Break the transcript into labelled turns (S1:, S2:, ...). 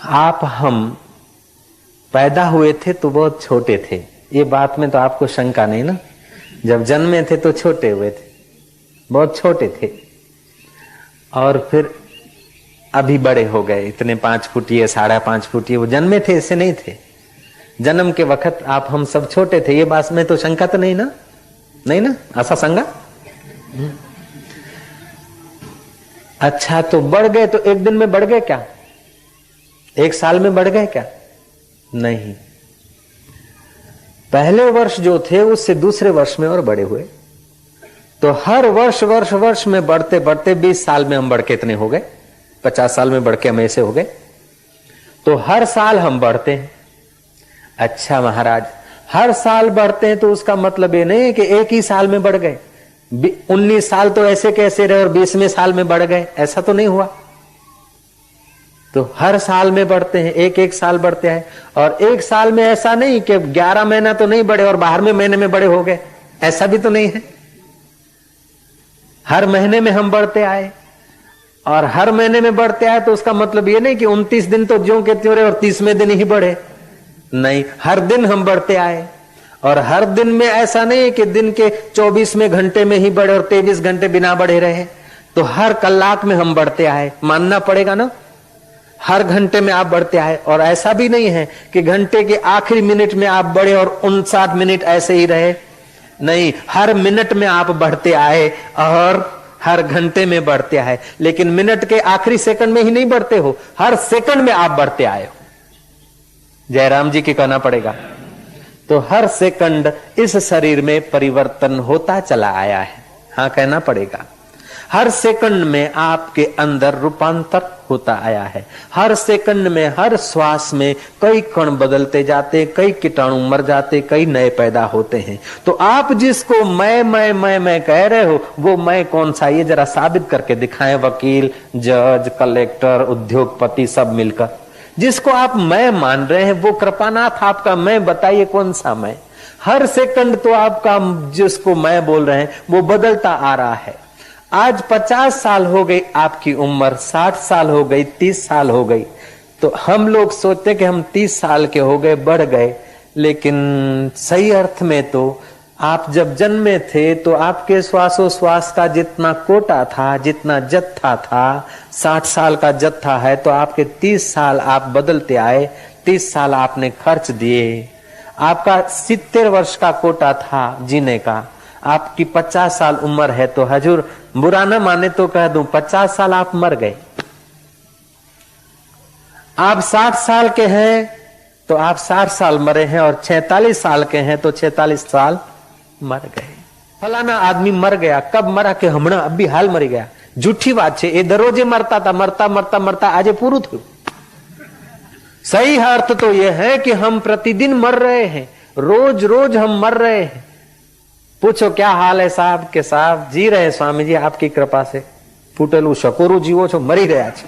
S1: आप हम पैदा हुए थे तो बहुत छोटे थे, ये बात में तो आपको शंका नहीं ना। जब जन्मे थे तो छोटे हुए थे, बहुत छोटे थे, और फिर अभी बड़े हो गए, इतने 5 फुटिए 5.5 फुटिए। वो जन्मे थे ऐसे नहीं थे, जन्म के वक्त आप हम सब छोटे थे, ये बात में तो शंका तो नहीं ना, नहीं ना, ऐसा संगा। अच्छा, तो बढ़ गए तो एक दिन में बढ़ गए क्या? एक साल में बढ़ गए क्या? नहीं, पहले वर्ष जो थे उससे दूसरे वर्ष में और बड़े हुए। तो हर वर्ष में बढ़ते बढ़ते 20 साल में हम बढ़ के इतने हो गए, 50 साल में बढ़ के हम ऐसे हो गए। तो हर साल हम बढ़ते हैं। अच्छा महाराज, हर साल बढ़ते हैं तो उसका मतलब ये नहीं है कि एक ही साल में बढ़ गए। 19 साल तो ऐसे कैसे रहे और 20वें साल में बढ़ गए, ऐसा तो नहीं हुआ। तो हर साल में बढ़ते हैं, एक एक साल बढ़ते हैं। और एक साल में ऐसा नहीं कि 11 महीना तो नहीं बढ़े और 12वें महीने में बड़े हो गए, ऐसा भी तो नहीं है। हर महीने में हम बढ़ते आए, और हर महीने में बढ़ते आए तो उसका मतलब ये नहीं कि 29 दिन तो ज्यों के त्यों रहे और 30वें दिन ही बढ़े। नहीं, हर दिन हम बढ़ते आए, और हर दिन में ऐसा नहीं कि दिन के 24वें घंटे में ही बढ़े और 23 घंटे बिना बढ़े रहे। तो हर कलाक में हम बढ़ते आए, मानना पड़ेगा ना। हर घंटे में आप बढ़ते आए, और ऐसा भी नहीं है कि घंटे के आखिरी मिनट में आप बढ़े और 59 मिनट ऐसे ही रहे। नहीं, हर मिनट में आप बढ़ते आए और हर घंटे में बढ़ते आए, लेकिन मिनट के आखिरी सेकंड में ही नहीं बढ़ते हो, हर सेकंड में आप बढ़ते आए हो। जयराम जी की कहना पड़ेगा। तो हर सेकंड इस शरीर में परिवर्तन होता चला आया है। हाँ, कहना पड़ेगा। हर सेकंड में आपके अंदर रूपांतर होता आया है। हर सेकंड में, हर श्वास में कई कण बदलते जाते, कई कीटाणु मर जाते, कई नए पैदा होते हैं। तो आप जिसको मैं कह रहे हो, वो मैं कौन सा, ये जरा साबित करके दिखाएं। वकील, जज, कलेक्टर, उद्योगपति सब मिलकर जिसको आप मैं मान रहे हैं, वो कृपानाथ आपका मैं बताइए कौन सा मैं। हर सेकंड तो आपका जिसको मैं बोल रहे हैं वो बदलता आ रहा है। आज 50 साल हो गई आपकी उम्र, 60 साल हो गई, 30 साल हो गई। तो हम लोग सोचते कि हम 30 साल के हो गए, बढ़ गए, लेकिन सही अर्थ में तो आप जब जन्मे थे तो आपके श्वासोश्वास का जितना कोटा था, जितना जत्था था, 60 साल का जत्था है, तो आपके 30 साल आप बदलते आए, 30 साल आपने खर्च दिए। आपका 70 वर्ष का कोटा था जीने का, आपकी 50 साल उम्र है, तो हजूर बुरा न माने तो कह दूं 50 साल आप मर गए। आप 60 साल के हैं तो आप 60 साल मरे हैं, और 46 साल के हैं तो 46 साल मर गए। फलाना आदमी मर गया, कब मरा के हमणा अभी हाल मरी गया, झूठी बात है। ये दररोजे मरता था, मरता मरता मरता आज पूરું थયું। सही अर्थ तो यह है कि हम प्रतिदिन मर रहे हैं, रोज रोज हम मर रहे हैं। पूछो क्या हाल है साहब के? साहब जी रहे स्वामी जी आपकी कृपा से, फूटेलू शकोरू जीवो छो, मरी गया छे।